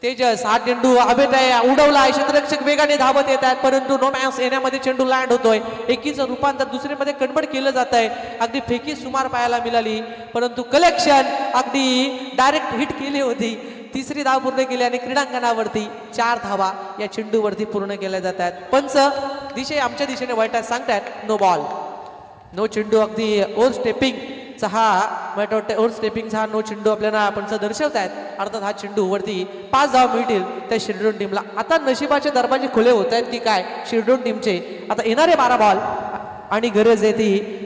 तेजस. हा चेंडू हवेत आहे, उडवला आहे. क्षेत्ररक्षक वेगाने धावत येत आहेत परंतु नो मॅच येण्यामध्ये चेंडू लँड होतोय. एकीचं रूपांतर दुसरीमध्ये कन्वर्ट केलं जात आहे. अगदी फेकी सुमार पाहायला मिळाली परंतु कलेक्शन अगदी डायरेक्ट हिट केली होती. 3री धाव पूर्ण केली आणि क्रीडांगणावरती 4 धावा या चेंडूवरती पूर्ण केल्या जात आहेत. पंच आमच्या दिशेने वळतात, सांगतात नो बॉल नो चेंडू. अगदी ओव्हर स्टेपिंग स्टेपिंगचा हा मला वाटतं ओव्हर स्टेपिंगचा हा नो चेंडू आपल्याला पंच दर्शवत आहेत. अर्थात हा चेंडू वरती 5 धाव मिळतील त्या शिरडोन टीमला. आता नशिबाचे दरवाजे खुले होत आहेत की काय शिरडोन टीमचे. आता येणारे 12 बॉल आणि गरज आहे ती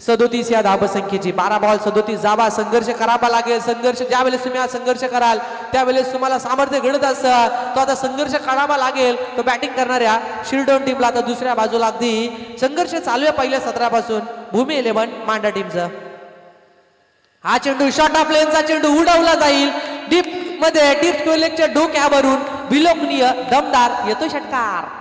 37 या धावसंख्येची. 12 बॉल 37 जावा. संघर्ष करावा लागेल. संघर्ष ज्यावेळेस तुम्ही हा संघर्ष कराल त्यावेळेस तुम्हाला सामर्थ्य घडत असतं तो आता संघर्ष करावा लागेल. तो बॅटिंग करणाऱ्या शिरडोन टीमला आता दुसऱ्या बाजूला अगदी संघर्ष चालू आहे पहिल्या सत्रापासून भूमी 11 मांडा टीमचा. हा चेंडू शॉर्ट ऑफ लेनचा चेंडू उडवला जाईल डीप मध्ये. डीप टोलेकच्या डोक्यावरून विलोकनीय दमदार येतो षटकार.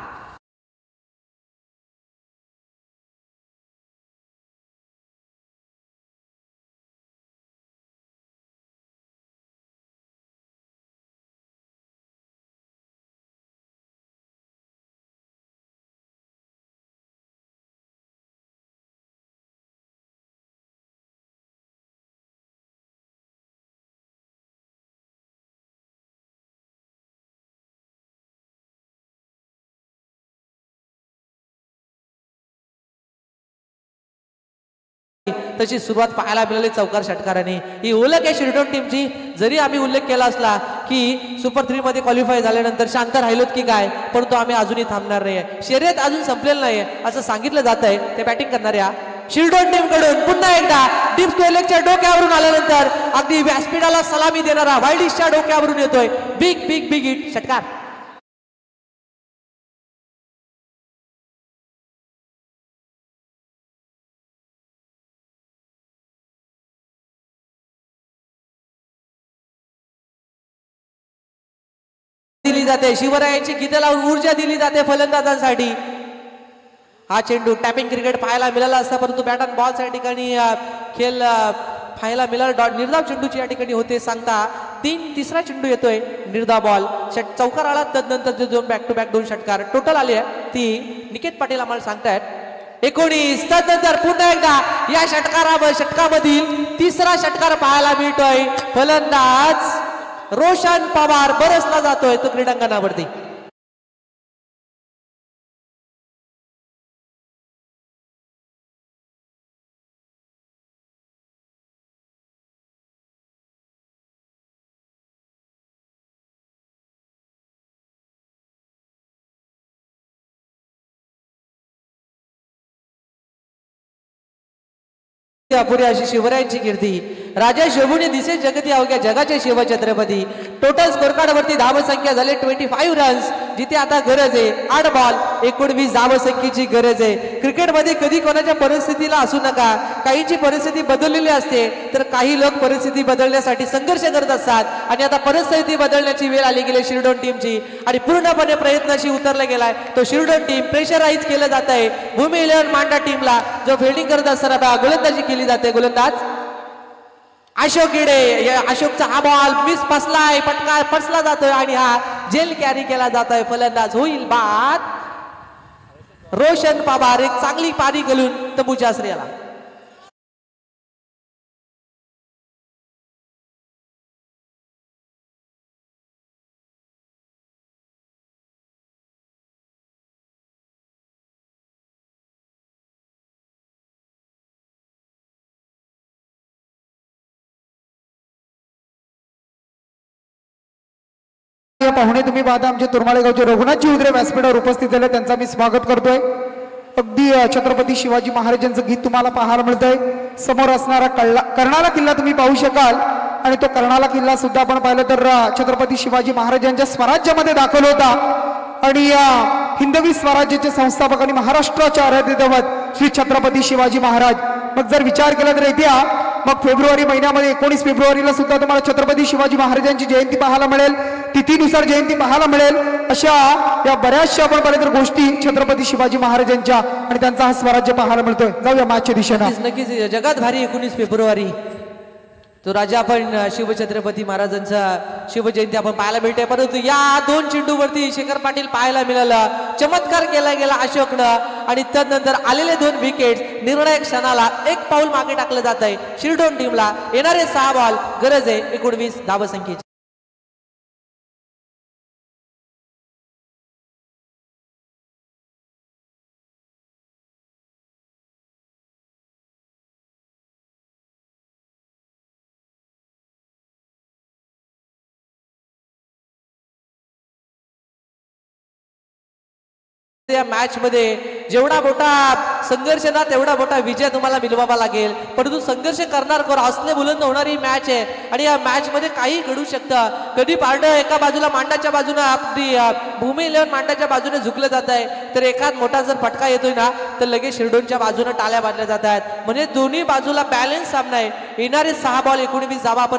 तशी सुरुवात पाहायला मिळाली चौकार षटकाराने. ही ओळख आहे शिरडोन टीमची. जरी आम्ही उल्लेख केला असला की सुपर 3 मध्ये क्वालिफाय झाल्यानंतर शांत राहिलोत की काय परंतु आम्ही अजूनही थांबणार नाहीये. शर्यत अजून संपलेलं नाहीये असं सांगितलं जात आहे. ते बॅटिंग करणाऱ्या शिरडोन टीम कडून पुन्हा एकदा डीप टोलेकच्या डोक्यावरून आल्यानंतर अगदी व्यासपीठाला सलामी देणारा वाईल्डिशच्या डोक्यावरून येतोय बिग बिग बिग हिट षटकार. दिली जाते शिवरायांची गीते लावून ऊर्जा दिली जाते फलंदाजांसाठी. हा चेंडू टॅपिंग क्रिकेट पाहायला मिळाला असता परंतु बॅट अँड बॉलच्या ठिकाणी खेळ पाहायला मिळाला. निर्धाव चेंडूची या ठिकाणी होते सांगता तिसरा चेंडू येतोय निर्धाव बॉल चौकार आला. तदनंतर जो बॅक टू बॅक 2 षटकार टोटल आली आहे ती निकेत पाटील आम्हाला सांगतायत 19. तदनंतर पुन्हा एकदा या षटकामधील तिसरा षटकार पाहायला मिळतोय. फलंदाज रोशन पवार बरसला जातोय तो क्रीडांगणावरती. अपुरी अशी शिवरायांची कीर्ती. राजा शिवभूनी दिसे जगती अवघ्या जगाचे शिवछत्रपती. टोटल स्कोर कार्ड वरती धावसंख्या झाले 25 रन्स. जिथे आता गरज आहे 8 बॉल 19 धावसंख्येची गरज आहे. क्रिकेटमध्ये कधी कोणाच्या परिस्थितीला असू नका. काहींची परिस्थिती बदललेली असते तर काही लोक परिस्थिती बदलण्यासाठी संघर्ष करत असतात आणि आता परिस्थिती बदलण्याची वेळ आली गेली शिरडोन टीमची आणि पूर्णपणे प्रयत्नाशी उतरला गेलाय तो शिरडोन टीम. प्रेशराईज केलं जात आहे भूमी 11 मांडा टीमला जो फिल्डिंग करत असताना गोलंदाजी केली जाते. गोलंदाज अशोक गिडे. अशोकचा हा बॉल मिस फसलाय पटका फसला जातोय आणि हा जेल कॅरी केला जातोय. फलंदाज होईल बाद रोशन पवार. एक चांगली पारी घालून तंबूच्या आश्रयाला. पाहुणे तुम्ही पाहता आमचे तुरमाळे गावचे रघुनाथजी उद्रे व्यासपीठावर उपस्थित झाले त्यांचा मी स्वागत करतोय. अगदी छत्रपती शिवाजी महाराजांचं गीत तुम्हाला पाहायला मिळतंय. समोर असणारा कर्णाला किल्ला तुम्ही पाहू शकाल आणि तो कर्णाला किल्ला सुद्धा आपण पाहिलं तर छत्रपती शिवाजी महाराजांच्या स्वराज्यामध्ये दाखल होता आणि हिंदवी स्वराज्याचे संस्थापक आणि महाराष्ट्राचे आराध्य दैवत श्री छत्रपती शिवाजी महाराज. मग जर विचार केला तर येत्या मग फेब्रुवारी महिन्यामध्ये 19 फेब्रुवारीला सुद्धा तुम्हाला छत्रपती शिवाजी महाराजांची जयंती पाहायला मिळेल. तिथीनुसार जयंती पाहायला मिळेल. अशा या बऱ्याचशा आपण पाहिलं तर गोष्टी छत्रपती शिवाजी महाराजांच्या आणि त्यांचा हा स्वराज्य पाहायला मिळतोय. जाऊया मागच्या दिशेनं. नक्कीच जगात भारी 19 फेब्रुवारी तो राजा आपण शिवछत्रपती महाराजांचा शिवजयंती आपण पाहायला मिळते. परंतु या 2 चेंडूवरती शेखर पाटील पाहायला मिळाला. चमत्कार केला गेला अशोकनं आणि त्यानंतर आलेले 2 विकेट निर्णायक क्षणाला 1 पाऊल मागे टाकलं जात आहे शिरडोन टीमला. येणारे 6 बॉल गरज आहे 19 धावसंख्येची. या मॅच मध्ये जेवढा मोठा संघर्ष ना तेवढा मोठा विजय तुम्हाला मिळवावा लागेल, परंतु संघर्ष करणार हौसले बुलंद होणारी मॅच आहे आणि या मॅच मध्ये काही घडू शकतं. कधी पारडं एका बाजूला मांडाच्या बाजूने आपली भूमी 11 मांडाच्या बाजूने झुकलं जात आहे, तर एखाद मोठा जर फटका येतोय ना तर लगेच शिरडोनच्या बाजूने टाळ्या बांधल्या जात आहेत. म्हणजे दोन्ही बाजूला बॅलन्स सामना आहे. येणारे 6 बॉल 19 धावा आपण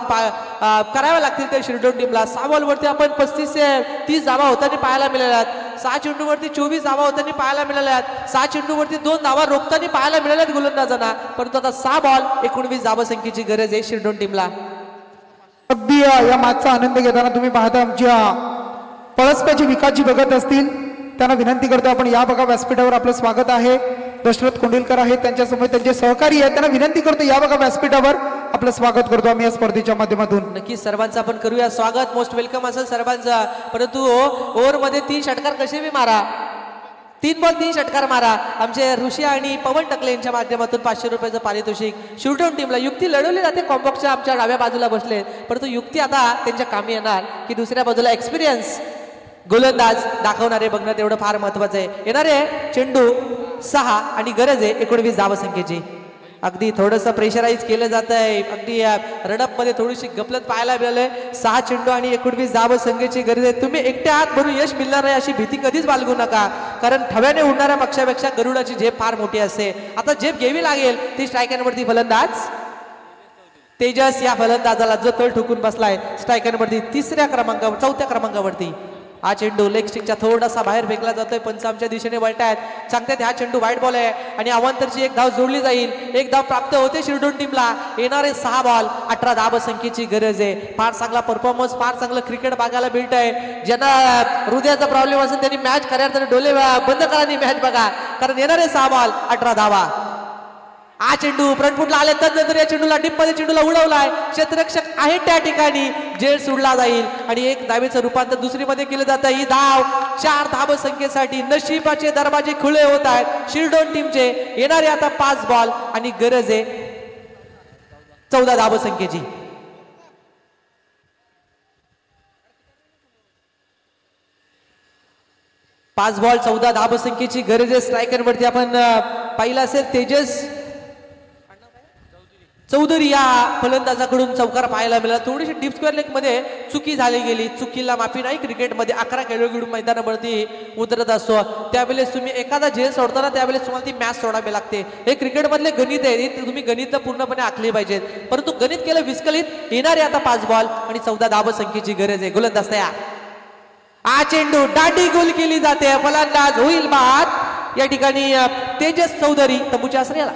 कराव्या लागतील त्या शिरडोन टीमला. 6 बॉलवरती आपण 35 ते 30 धावा होताना पाहायला मिळाल्या. 6 चेंडूवरती 24 धावा होताना पाहायला मिळाल्या. 6 चेंडूवरती 2 धावा रोखताना पाहायला मिळाल्यात गोलंदाजांना, परंतु आता 6 बॉल 19 धावा संख्येची गरज आहे शिरडोन टीमला. अगदी या मॅचचा आनंद घेताना तुम्ही पाहता आमच्या पळसप्याचे विकासजी बघत असतील, त्यांना विनंती करतो आपण या बघा व्यासपीठावर आपलं स्वागत आहे. दशरथ कोंडिलकर आहेत, त्यांच्यासमोर त्यांचे सहकारी आहेत, त्यांना विनंती करतो या बघा व्यासपीठावर आपलं स्वागत करतो आम्ही या स्पर्धेच्या माध्यमातून. नक्की सर्वांचं आपण करूया स्वागत. मोस्ट वेलकम असेल सर्वांचं. परंतु ओव्हर मध्ये 3 षटकार कसे बी मारा, 3 बॉल 3 षटकार मारा. आमचे ऋषी आणि पवन टकले यांच्या माध्यमातून 500 रुपयाचं पारितोषिक शिरडोन टीमला. युक्ती लढवली जाते, कॉम्बॉक्सच्या आमच्या डाव्या बाजूला बसले, परंतु युक्ती आता त्यांच्या कामी येणार की दुसऱ्या बाजूला एक्सपिरियन्स गोलंदाज दाखवणारे बघणं तेवढं फार महत्वाचं आहे. येणारे चेंडू 6 आणि गरज आहे 19 धावा संख्येची. अगदी थोडंसं प्रेशराईज केलं जात आहे, अगदी रडप मध्ये थोडीशी गपलत पाहायला मिळालंय. 6 चेंडू आणि 19 धावा संख्येची गरज आहे. तुम्ही एकटे आहात म्हणून यश मिळणार नाही अशी भीती कधीच बाळगू नका, कारण ठव्याने उडणाऱ्या पक्षापेक्षा गरुडाची झेप फार मोठी असते. आता झेप घ्यावी लागेल ती स्ट्रायकरवरती फलंदाज तेजस या फलंदाजाला जो तळ ठोकून बसलाय स्ट्रायकरवरती 4थ्या क्रमांकावरती. हा चेंडू लेग स्टिकच्या थोडासा बाहेर फेकला जातोय. पंच आमच्या दिशेने वळतायत, सांगतात हा चेंडू वाईट बॉल आहे आणि अवांतरची 1 धाव जोडली जाईल. 1 धाव प्राप्त होते शिरडोन टीमला. येणारे 6 बॉल 18 धावा संख्येची गरज आहे. फार चांगला परफॉर्मन्स, फार चांगलं क्रिकेट बघायला मिळत आहे. ज्यांना हृदयाचा प्रॉब्लेम असेल त्यांनी मॅच करायला तर डोले बंद करा मॅच बघा, कारण येणारे 6 बॉल 18 धावा. हा चेंडू फ्रंटफुटला आले, त्यानंतर या चेंडूला डीप मध्ये चेंडूला उडवलाय. क्षेत्ररक्षक आहे त्या ठिकाणी, जेल सोडला जाईल आणि 1 धावेचं रूपांतर दुसरीमध्ये केलं जातं. ही धाव 4 धाव संख्येसाठी नशिबाचे दरवाजे खुले होत आहेत शिरडोन टीमचे. येणारे आता 5 बॉल आणि गरज आहे 14 धाव संख्येची. पाच बॉल 14 धाव संख्येची गरज आहे. स्ट्रायकरवरती आपण पाहिलं असेल तेजस चौधरी या फलंदाजाकडून चौकार पाहायला मिळाला. थोडीशी डीप स्क्वेअर लेग मध्ये चुकी झाली गेली. चुकीला माफी नाही. क्रिकेटमध्ये 11 खेळाडू मैदानावरती उतरत असतो, त्यावेळेस तुम्ही एखादा झेल सोडताना त्यावेळेस तुम्हाला ती मॅच सोडावी लागते. हे क्रिकेटमधले गणित आहे, तुम्ही गणित पूर्णपणे आखली पाहिजेत, परंतु गणित केलं विस्कळीत. येणारे आता 5 बॉल आणि 14 धाव संख्येची गरज आहे. गोलंदाज तयार. हा चेंडू दाटी गोल केली जाते. फलंदाज होईल बाद. या ठिकाणी तेजस चौधरी तंबूच्या आश्रयाला.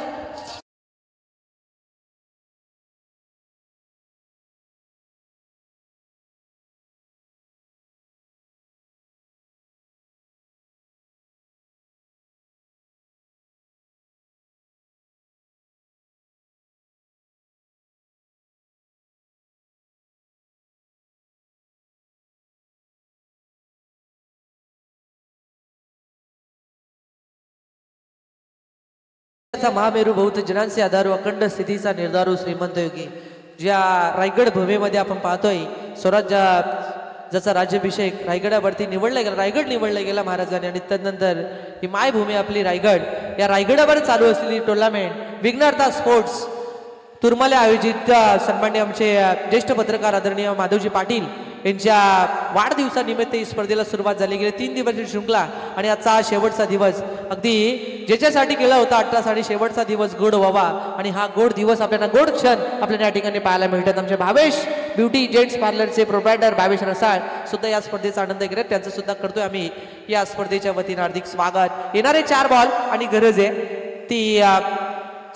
महामेरू बहुत जनांचे आधारू अखंड स्थितीचा निर्धारू श्रीमंत योगी, ज्या रायगड भूमीमध्ये आपण पाहतोय स्वराज्याचा राज्याभिषेक रायगडावरती निवडला गेला, रायगड निवडला गेला महाराजांनी. आणि त्यानंतर ही मायभूमी आपली रायगड, या रायगडावर चालू असलेली टुर्नामेंट विघ्नहर्ता स्पोर्ट्स तुर्माले आयोजित सन्मान्य आमचे ज्येष्ठ पत्रकार आदरणीय माधवजी पाटील यांच्या वाढदिवसानिमित्त ही स्पर्धेला सुरुवात झाली. गेली 3 दिवसाची शृंखला आणि आजचा हा शेवटचा दिवस अगदी ज्याच्यासाठी केला होता 18 साठी शेवटचा दिवस गोड व्हावा आणि हा गोड दिवस आपल्याला गोड क्षण आपल्याला या ठिकाणी पाहायला मिळतात. आमचे भावेश ब्युटी जेंट्स पार्लरचे प्रोप्रायटर भावेश रसाळ सुद्धा या स्पर्धेचा आनंद घेत, त्यांचं सुद्धा करतोय आम्ही या स्पर्धेच्या वतीने हार्दिक स्वागत. येणारे 4 बॉल आणि गरज आहे ती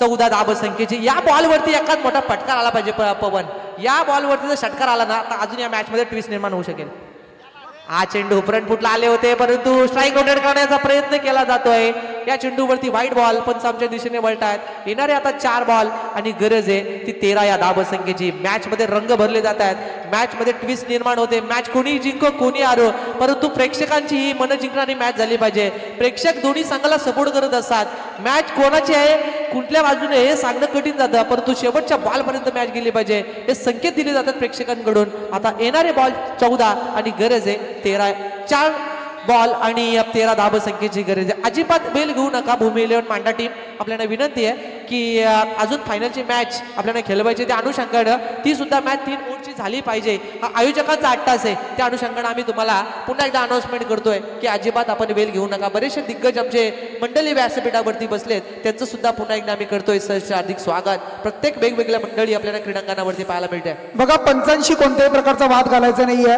14 धाव संख्येची. या बॉलवरती एखाद मोठा फटकार आला पाहिजे पवन. या बॉलवरती जर षटकार आला ना तर अजून या मॅच मध्ये ट्विस्ट निर्माण होऊ शकेल. हा चेंडू फ्रंटफुटला आले होते, परंतु स्ट्राईक रोटेट करण्याचा प्रयत्न केला जातोय. या चेंडूवरती व्हाईट बॉल पंच आमच्या दिशेने वळतायत. येणारे आता 4 बॉल आणि गरज आहे ती 13 या धाव संख्येची. मॅच मध्ये रंग भरले जात आहेत, मॅच मध्ये ट्विस्ट निर्माण होते. मॅच कोणी जिंको कोणी हारो, परंतु प्रेक्षकांची ही मन जिंकणारी मॅच झाली पाहिजे. प्रेक्षक दोन्ही संघाला सपोर्ट करत असतात. मॅच कोणाची आहे कुठल्या बाजूने हे सांगणं कठीण जातं, परंतु शेवटच्या बॉल पर्यंत मॅच गेली पाहिजे हे संकेत दिले जातात प्रेक्षकांकडून. आता येणारे बॉल 14 आणि गरज आहे 13. 4 बॉल आणि 13 धाब संख्येची गरज आहे. अजिबात बेल घेऊ नका भूमी इलेव्हन मांडा टीम. आपल्याला विनंती आहे की अजून फायनलची मॅच आपल्याला खेळवायची त्या अनुषंगानं ती सुद्धा मॅच 3 ओव्हरची झाली पाहिजे. हा आयोजकांचा 8 तास आहे. त्या अनुषंगानं आम्ही तुम्हाला पुन्हा एकदा अनाउन्समेंट करतोय की अजिबात आपण बेल घेऊ नका. बरेचसे दिग्गज आमचे मंडळी व्यासपीठावरती बसलेत, त्यांचं सुद्धा पुन्हा एकदा आम्ही करतोय सहर्ष हार्दिक स्वागत. प्रत्येक वेगवेगळ्या मंडळी आपल्याला क्रीडांगणावरती पाहायला मिळते. बघा पंचांशी कोणत्याही प्रकारचा वाद घालायचा नाहीये.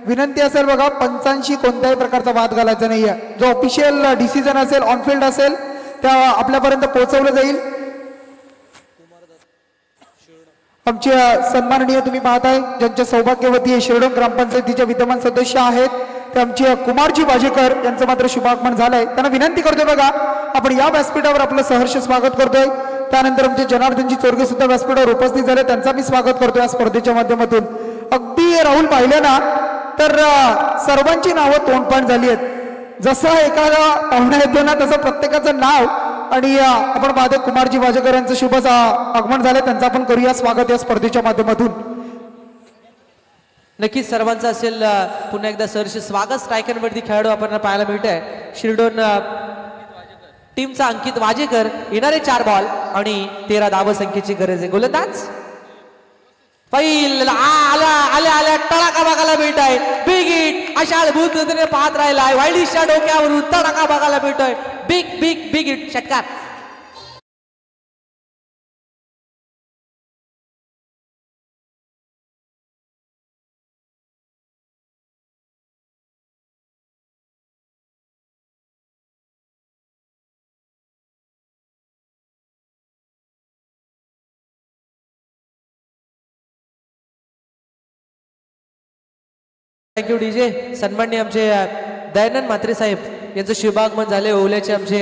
विनंती असेल बघा, पंचांशी कोणत्याही प्रकारचा वाद घालायचा नाहीये. जो ऑफिशियल डिसिजन असेल ऑनफिल्ड असेल त्या आपल्यापर्यंत पोहोचवलं जाईल. आमचे सन्माननीय तुम्ही पाहताय ज्यांच्या सौभाग्यवती शिरडोन ग्रामपंचायतीचे विद्यमान सदस्य आहेत ते आमचे कुमारजी बाजेकर यांचं मात्र शुभागमन झालंय. त्यांना विनंती करतोय बघा आपण या व्यासपीठावर आपलं सहर्ष स्वागत करतोय. त्यानंतर आमचे जनार्दनजी चोरगे सुद्धा व्यासपीठावर उपस्थित झाले, त्यांचा मी स्वागत करतोय या स्पर्धेच्या माध्यमातून. अगदी राहुल पाहिलं ना तर सर्वांची नावं तोंडपाठ झाली आहेत. जसं एखादा पाहुणा येतो ना तसं प्रत्येकाचं नाव आणि आपण पाहतो कुमारजी बाजेकर यांचं शुभ आगमन झालं, त्यांचं आपण करूया स्वागत या स्पर्धेच्या माध्यमातून. नक्कीच सर्वांचं असेल पुन्हा एकदा सहर्ष स्वागत. स्ट्रायकरवरती खेळाडू आपण पाहायला मिळत आहे शिरडोन टीमचा अंकित वाजेकर. येणारे 4 बॉल आणि 13 धाव संख्येची गरज आहे. गोलंदाज पहिला आल्या तडाखा बघायला मिळत आहे. बिग हिट अशा भूत नजरेने पाहत राहिलाय. वाईल्डच्या डोक्यावरून तडाखा बघायला मिळतोय. बिग बिग बिग हिट षटकार. Thank you DJ. सन्माननीय आमचे दयानंद म्हात्रे साहेब यांचं शुभागमन झाले. ओल्याचे आमचे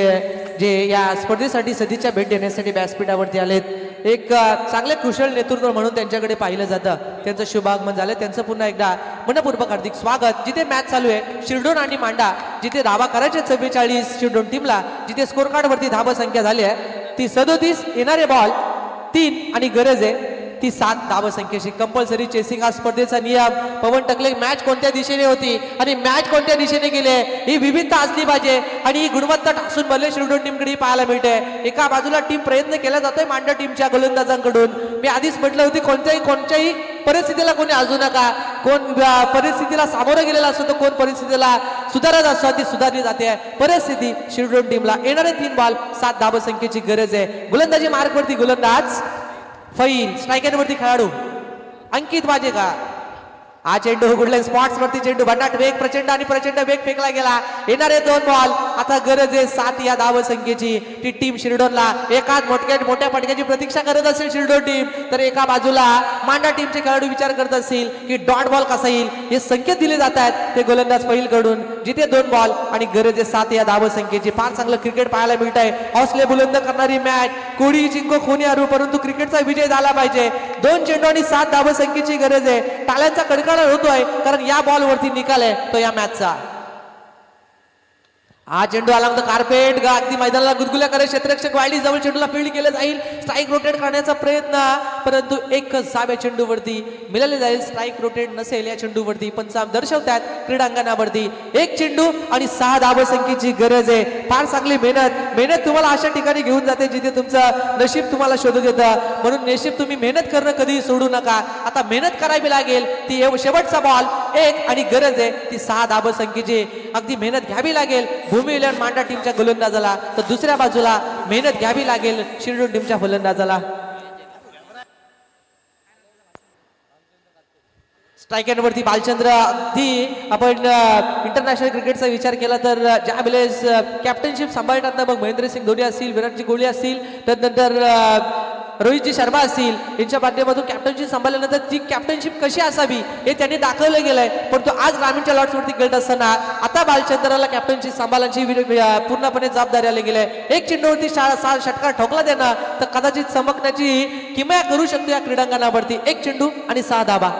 जे या स्पर्धेसाठी सदिच्छा भेट देण्यासाठी व्यासपीठावरती आलेत. एक चांगले कुशल नेतृत्व म्हणून त्यांच्याकडे पाहिलं जातं. त्यांचं शुभागमन झालं, त्यांचं पुन्हा एकदा मनपूर्वक हार्दिक स्वागत. जिथे मॅच चालू आहे शिरडोन आणि मांडा, जिथे धावा करायचे 44 शिरडोन टीमला, जिथे स्कोर कार्ड वरती धावा संख्या झाली आहे ती 37. येणारे बॉल 3 आणि गरज आहे ती 7 धाव संख्येची. कंपल्सरी चेसिंग हा स्पर्धेचा नियम. पवन टकले मॅच कोणत्या दिशेने होती आणि मॅच कोणत्या दिशेने गेले ही विविधता असली पाहिजे आणि ही गुणवत्ता टाकून भले शिरडोन टीमकडे पाहायला मिळते. एका बाजूला टीम प्रयत्न केला जातोय मांडा टीमच्या गोलंदाजांकडून. मी आधीच म्हटलं होती कोणत्याही परिस्थितीला कोणी आजू नका. कोण परिस्थितीला सामोरं गेलेला असतो तर कोण परिस्थितीला सुधारत असतो ती सुधारली जाते. परिस्थिती शिरडोन टीमला. येणारे 3 बॉल 7 धाव संख्येची गरज आहे. गोलंदाजी मार्कवरती गोलंदाज फैल. स्ट्रायकरवरती खेळाडू अंकित वाजेकर. हा चेंडू गुडलाईन स्पॉट्स वरती चेंडू भन्नाट वेग प्रचंड आणि प्रचंड वेग फेकला गेला. येणारे 2 बॉल. आता गरज आहे 7 या धाव संख्येची. ती टीम शिरडोनला एकाच मोठ्या फटक्याची प्रतीक्षा करत असेल शिरडोन टीम, तर एका बाजूला मांडा टीमचे खेळाडू विचार करत असतील की डॉट बॉल कसा येईल. हे संकेत दिले जात आहेत ते गोलंदाज फैल कडून. जिथे 2 बॉल आणि गरज आहे 7 या धाव संख्येची. फार चांगलं क्रिकेट पाहायला मिळत आहे. हौसले बुलंद करणारी मॅच. कोणी जिंको कोणी हरू, परंतु क्रिकेटचा विजय झाला पाहिजे. 2 चेंडू आणि 7 धाव संख्येची गरज आहे. टाळ्यांचा कडकडाट होतोय कारण या बॉल वरती निकाल आहे तो या मॅचचा. हा चेंडू आला होता कार्पेट अगदी मैदानाला गुदगुल्या करत क्षेत्ररक्षक वायडी जवळ चेंडूला फील्ड केलं जाईल. स्ट्राईक रोटेट करण्याचा प्रयत्न, परंतु एकच धाव या चेंडूवरती मिळाले जाईल. स्ट्राईक रोटेट नसेल या चेंडूवरती. पंचाम दर्शवतात क्रीडांगणावरती 1 चेंडू आणि 6 धाव संख्येची गरज आहे. फार चांगली मेहनत तुम्हाला अशा ठिकाणी घेऊन जाते जिथे तुमचं नशीब तुम्हाला शोधून येतं. म्हणून नशीब तुम्ही मेहनत करणं कधी सोडू नका. आता मेहनत करावी लागेल. ती शेवटचा बॉल 1 आणि गरज आहे ती 6 धाव संख्येची. अगदी मेहनत घ्यावी लागेल भूमी इलेव्हन मांडा टीमच्या गोलंदाजाला, तर दुसऱ्या बाजूला मेहनत घ्यावी लागेल शिरडोन टीमच्या फलंदाजाला. स्ट्रायकरवरती बालचंद्र. अगदी आपण इंटरनॅशनल क्रिकेटचा विचार केला तर ज्या वेळेस कॅप्टनशिप सांभाळतात ना, मग महेंद्रसिंग धोनी असतील, विराटजी कोहली असतील, त्यानंतर रोहितजी शर्मा असतील, यांच्या माध्यमातून कॅप्टनशिप सांभाळल्यानंतर ती कॅप्टनशिप कशी असावी हे त्यांनी दाखवलं गेलंय. परंतु आज ग्रामीणच्या लॉट्सवरती खेळत असताना आता बालचंद्राला कॅप्टनशिप सांभाळण्याची पूर्णपणे जबाबदारी आली गेली. 1 चेंडूवरती 6 षटकार ठोकला देणं तर कदाचित चमकण्याची किमया करू शकतो या क्रीडांगणावरती. 1 चेंडू आणि 6 धावा.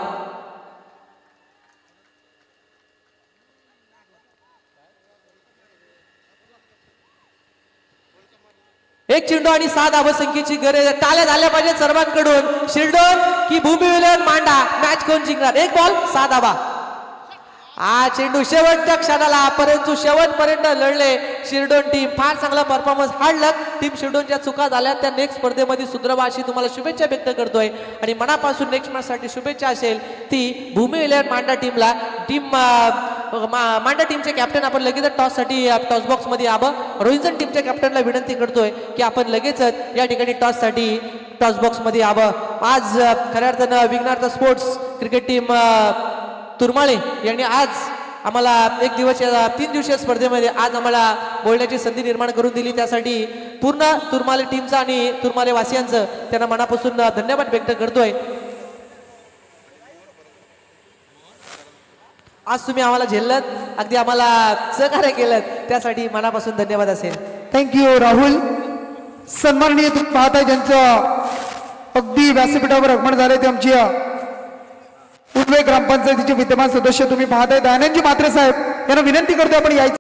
एक चेंडू आणि 6 धाव संख्येची गरज. टाळ्या झाल्या पाहिजे सर्वांकडून. शिरडोन की भूमी इलेव्हन मांडा, मॅच कोण जिंकणार? 1 बॉल 6 धावा. हा चेंडू शेवटच्या क्षणाला, परंतु शेवटपर्यंत लढले शिरडोन टीम. फार चांगला परफॉर्मन्स. हार्ड लक टीम शिरडोनच्या चुका झाल्या त्या नेक्स्ट स्पर्धेमध्ये सुधरवा अशी तुम्हाला शुभेच्छा व्यक्त करतोय आणि मनापासून नेक्स्ट मॅच साठी शुभेच्छा असेल ती भूमी इलेव्हन मांडा टीमला. मांडा टीमचे कॅप्टन आपण लगेच टॉस साठी टॉस बॉक्स मध्ये यावं. रोहिंजन टीमच्या कॅप्टनला विनंती करतोय की आपण लगेचच या ठिकाणी टॉस साठी टॉस बॉक्स मध्ये यावं. आज खऱ्या अर्थानं विघ्नार्थ स्पोर्ट्स क्रिकेट टीम तुरमाळे यांनी आज आम्हाला 3 दिवसीय स्पर्धेमध्ये आज आम्हाला बोलण्याची संधी निर्माण करून दिली. त्यासाठी पूर्ण तुरमाले टीमचा आणि तुरमाले वासियांचं त्यांना मनापासून धन्यवाद व्यक्त करतोय. आज तुम्ही आम्हाला झेलत, अगदी आम्हाला सहकार्य केलं, त्यासाठी मनापासून धन्यवाद असेल. थँक्यू राहुल. सन्माननीय तुम्ही पाहताय ज्यांचं अगदी व्यासपीठावर आगमन झाले ते आमची उदवे ग्रामपंचायतीचे विद्यमान सदस्य तुम्ही पाहताय दयानंदजी म्हात्रे साहेब यांना विनंती करतो आपण यायचं.